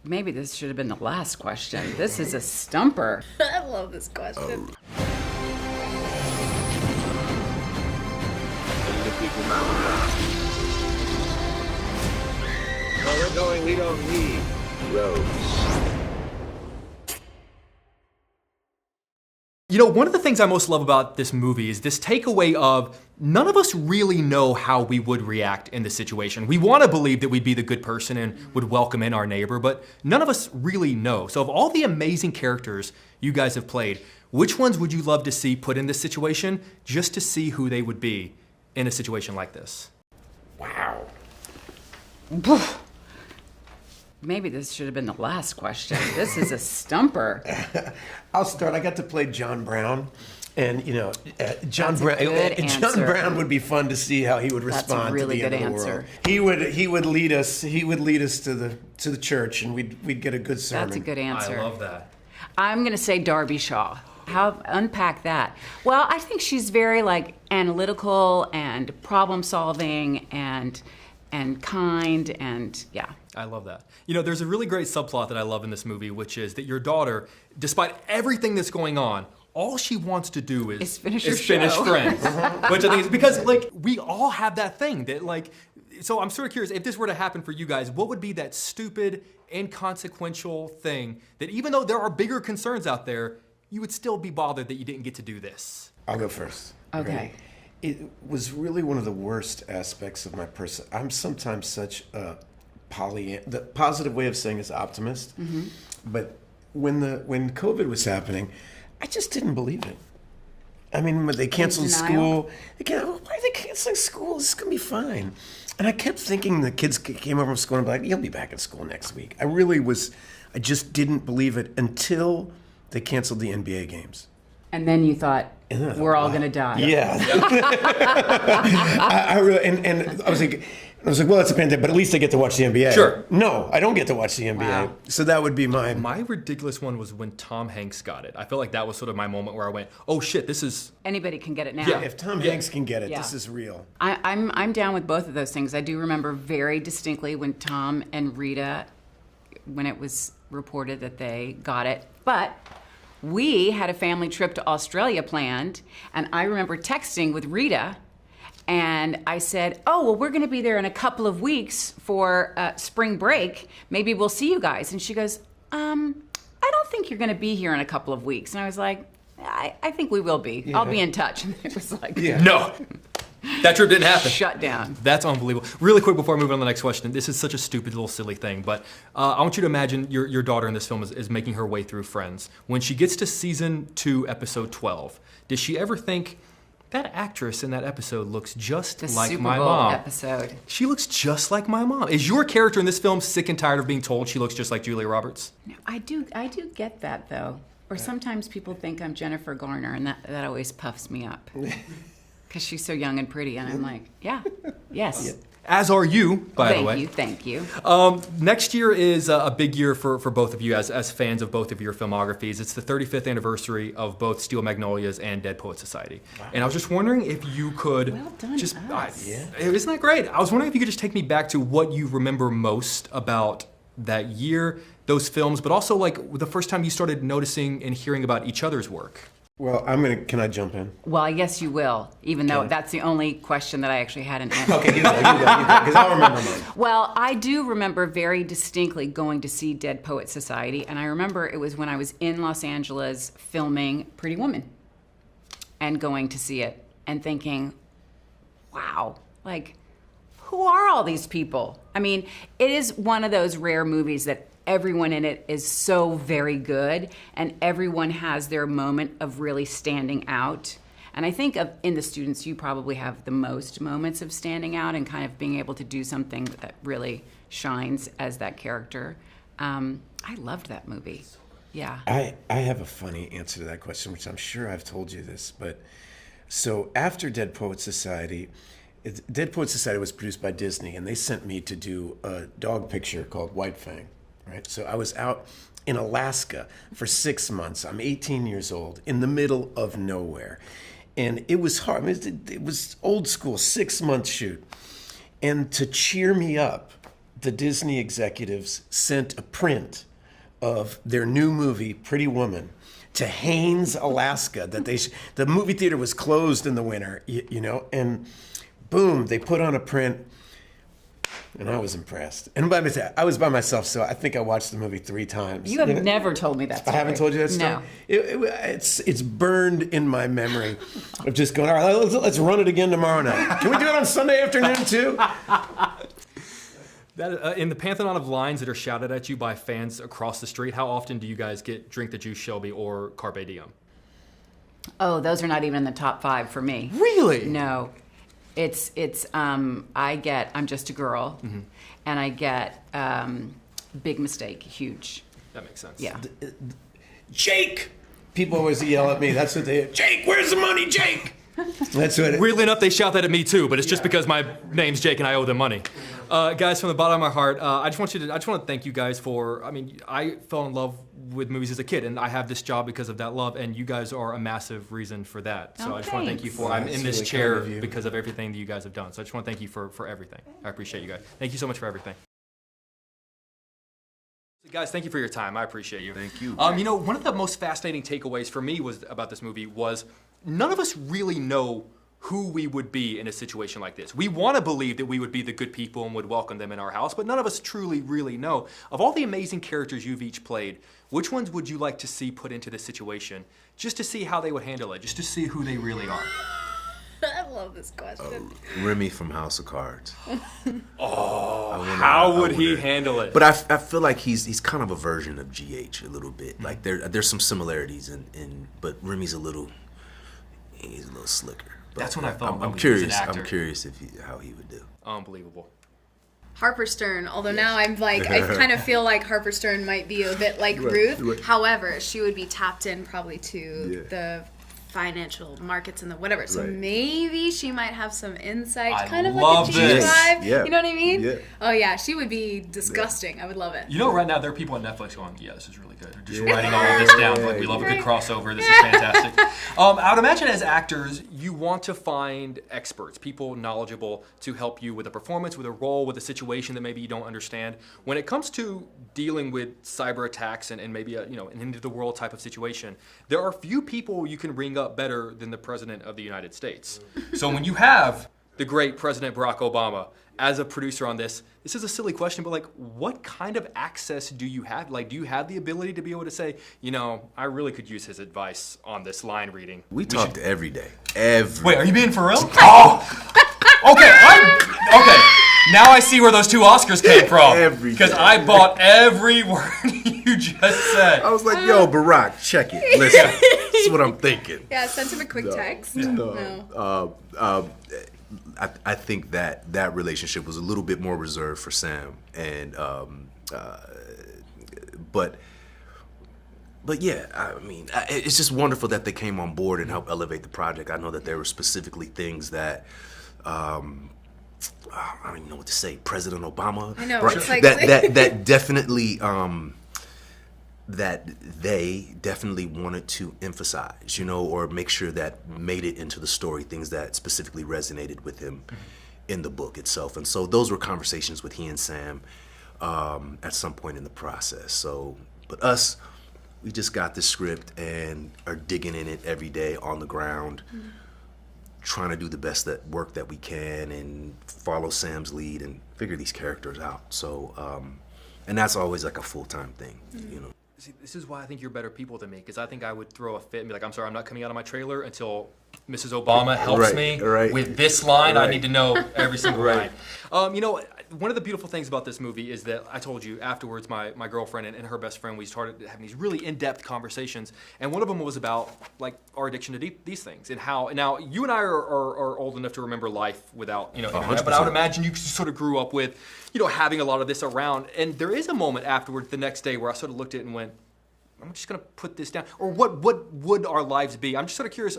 Maybe this should have been the last question. This is a stumper. I love this question. Where we're going, we don't need roads. You know, one of the things I most love about this movie is this takeaway of none of us really know how we would react in this situation. We want to believe that we'd be the good person and would welcome in our neighbor, but none of us really know. So of all the amazing characters you guys have played, which ones would you love to see put in this situation just to see who they would be in a situation like this? Wow. Maybe this should have been the last question. This is a stumper. I'll start. I got to play John Brown, and John That's a Brown. good John answer. Brown would be fun to see how he would That's respond a really to the good end of the answer. world. He would lead us. He would lead us to the church, and we'd get a good sermon. That's a good answer. I love that. I'm going to say Darby Shaw. Unpack that. Well, I think she's very analytical and problem solving and kind and yeah. I love that. You know, there's a really great subplot that I love in this movie, which is that your daughter, despite everything that's going on, all she wants to do is finish finish Friends. Which I think is because, we all have that thing that, so I'm sort of curious, if this were to happen for you guys, what would be that stupid, inconsequential thing that even though there are bigger concerns out there, you would still be bothered that you didn't get to do this? I'll go first. Okay. Ready? It was really one of the worst aspects of my person. I'm sometimes such a the positive way of saying is optimist, but when COVID was happening, I just didn't believe it. I mean, when they canceled school, why are they canceling school? This is gonna be fine. And I kept thinking the kids came over from school and be like, "You'll be back in school next week." I just didn't believe it until they canceled the NBA games. And then you thought, we're all going to die. Yeah. I really, and I was like, well, it's a pandemic, but at least I get to watch the NBA. Sure. No, I don't get to watch the NBA. Wow. So that would be my ridiculous one was when Tom Hanks got it. I feel like that was sort of my moment where I went, oh shit, this is... Anybody can get it now. Yeah. If Tom Hanks can get it, this is real. I'm down with both of those things. I do remember very distinctly when Tom and Rita, when it was reported that they got it. But we had a family trip to Australia planned, and I remember texting with Rita, and I said, oh, well, we're going to be there in a couple of weeks for spring break. Maybe we'll see you guys. And she goes, I don't think you're going to be here in a couple of weeks. And I was like, I think we will be. Yeah. I'll be in touch. And it was like, no. That trip didn't happen. Shut down. That's unbelievable. Really quick before I move on to the next question, this is such a stupid little silly thing, but I want you to imagine your daughter in this film is making her way through Friends. When she gets to season 2, episode 12, does she ever think, that actress in that episode looks just like Super my Bowl mom? Episode. She looks just like my mom. Is your character in this film sick and tired of being told she looks just like Julia Roberts? No, I do get that though. Or sometimes people think I'm Jennifer Garner, and that always puffs me up. Because she's so young and pretty, and I'm like, yeah, yes. As are you, by the way. Thank you. Next year is a big year for both of you as fans of both of your filmographies. It's the 35th anniversary of both Steel Magnolias and Dead Poets Society. Wow. And I was just wondering if you could isn't that great? I was wondering if you could just take me back to what you remember most about that year, those films, but also the first time you started noticing and hearing about each other's work. Well, can I jump in? Well, I guess you will, even though that's the only question that I actually had an answer. Okay, you go, because I'll remember mine. Well, I do remember very distinctly going to see Dead Poets Society, and I remember it was when I was in Los Angeles filming Pretty Woman and going to see it and thinking, wow, who are all these people? I mean, it is one of those rare movies that everyone in it is so very good, and everyone has their moment of really standing out. And I think in the students, you probably have the most moments of standing out and kind of being able to do something that really shines as that character. I loved that movie. Yeah. I have a funny answer to that question, which I'm sure I've told you this, but so after Dead Poets Society was produced by Disney, and they sent me to do a dog picture called White Fang. Right, so I was out in Alaska for 6 months. I'm 18 years old, in the middle of nowhere. And it was hard. It was old school, 6-month shoot. And to cheer me up the Disney executives sent a print of their new movie, Pretty Woman, to Haines, Alaska. That the movie theater was closed in the winter, you know, and boom, they put on a print, and I was impressed. And I was by myself, so I think I watched the movie 3 times. You have never told me that story. I haven't told you that story? No. It's burned in my memory of just going, all right, let's run it again tomorrow night. Can we do it on Sunday afternoon too? That, in the pantheon of lines that are shouted at you by fans across the street, how often do you guys get Drink the Juice, Shelby, or Carpe Diem? Oh, those are not even in the top 5 for me. Really? No. It's I'm Just a Girl, and I get Big Mistake, huge. That makes sense. Yeah. Jake! People always yell at me. That's what they, Jake, where's the money, Jake? That's what Weirdly enough, they shout that at me too, but it's just because my name's Jake and I owe them money. Guys, from the bottom of my heart, I just want to thank you guys for, I fell in love with movies as a kid, and I have this job because of that love, and you guys are a massive reason for that. So I just want to thank you for, I'm in this really chair kind of you. because of everything that you guys have done. So I just want to thank you for everything. I appreciate you guys. Thank you so much for everything. Guys, thank you for your time. I appreciate you. Thank you. One of the most fascinating takeaways for me about this movie was none of us really know who we would be in a situation like this. We want to believe that we would be the good people and would welcome them in our house, but none of us truly really know. Of all the amazing characters you've each played, which ones would you like to see put into this situation just to see how they would handle it, just to see who they really are? I love this question. Remy from House of Cards. How would he handle it? But I feel like he's kind of a version of GH a little bit. Like there's some similarities but Remy's a little slicker. But that's what I thought. I'm curious. I'm curious how he would do. Unbelievable. Harper Stern, although now I'm like, I kind of feel like Harper Stern might be a bit like Ruth. right. However, she would be tapped in probably to the financial markets and the whatever. So Right. maybe she might have some insight, I kind of love like a this. G5. Yeah. You know what I mean? Yeah. Oh yeah, she would be disgusting. I would love it. You know, right now there are people on Netflix going, "Yeah, this is really good." They're just writing all of this down. Like, we love a good crossover. This is fantastic. I would imagine as actors, you want to find experts, people knowledgeable to help you with a performance, with a role, with a situation that maybe you don't understand. When it comes to dealing with cyber attacks and maybe an end of the world type of situation, there are few people you can bring up better than the President of the United States. So when you have the great President Barack Obama as a producer on this is a silly question, but like, what kind of access do you have? Like, do you have the ability to be able to say, I really could use his advice on this line reading? We talked every day. Wait, are you being for real? Oh, okay. Now I see where those 2 Oscars came from. Every Because day. I bought every word you just said. I was like, yo, Barack, check it. Listen, this is what I'm thinking. Yeah, send him a quick text. No. I think that relationship was a little bit more reserved for Sam, and but yeah, it's just wonderful that they came on board and helped elevate the project. I know that there were specifically things that. I don't even know what to say. President Obama. I know. Right? It's like that definitely that they definitely wanted to emphasize, or make sure that made it into the story, things that specifically resonated with him in the book itself. And so those were conversations with he and Sam at some point in the process. So, but us, we just got the script and are digging in it every day on the ground. Trying to do the best work that we can and follow Sam's lead and figure these characters out. So, and that's always like a full-time thing, See, this is why I think you're better people than me, because I think I would throw a fit and be like, I'm sorry, I'm not coming out of my trailer until Mrs. Obama helps me with this line. I need to know every single line. One of the beautiful things about this movie is that I told you afterwards, my girlfriend and her best friend, we started having these really in-depth conversations, and one of them was about like our addiction to these things and how. Now you and I are old enough to remember life without internet, but I would imagine you sort of grew up with having a lot of this around. And there is a moment afterward, the next day, where I sort of looked at it and went, I'm just gonna put this down. Or what would our lives be? I'm just sort of curious.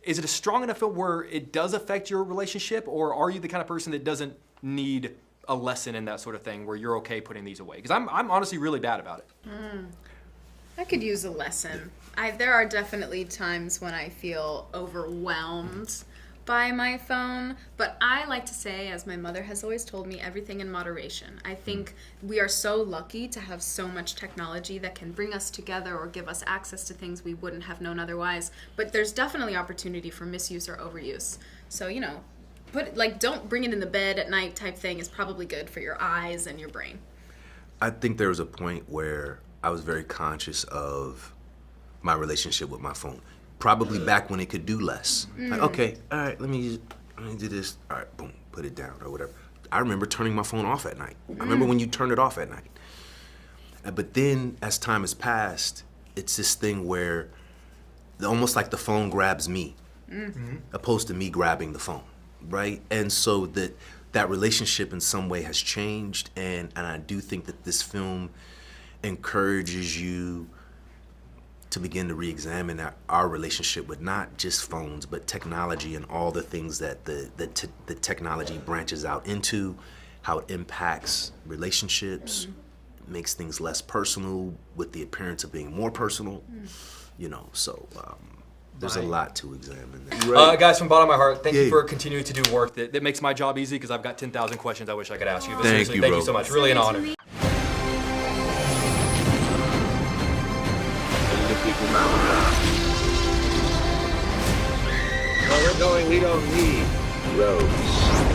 Is it a strong enough film where it does affect your relationship, or are you the kind of person that doesn't need a lesson in that sort of thing where you're okay putting these away? Because I'm honestly really bad about it. I could use a lesson. There are definitely times when I feel overwhelmed by my phone, but I like to say, as my mother has always told me, everything in moderation. I think we are so lucky to have so much technology that can bring us together or give us access to things we wouldn't have known otherwise, but there's definitely opportunity for misuse or overuse. So, you know, don't bring it in the bed at night type thing is probably good for your eyes and your brain. I think there was a point where I was very conscious of my relationship with my phone. Probably back when it could do less. Like, okay, all right, let me do this. All right, boom, put it down or whatever. I remember turning my phone off at night. I remember when you turn it off at night. But then as time has passed, it's this thing where almost like the phone grabs me, opposed to me grabbing the phone, right? And so that relationship in some way has changed, and I do think that this film encourages you to begin to re-examine our relationship with not just phones, but technology and all the things that the technology branches out into, how it impacts relationships, makes things less personal with the appearance of being more personal, you know, so there's a lot to examine there. Guys, from the bottom of my heart, thank you for continuing to do work that makes my job easy, because I've got 10,000 questions I wish I could ask you. But Thank seriously, you, thank bro. you so much. Really an honor. Where we're going, we don't need roads.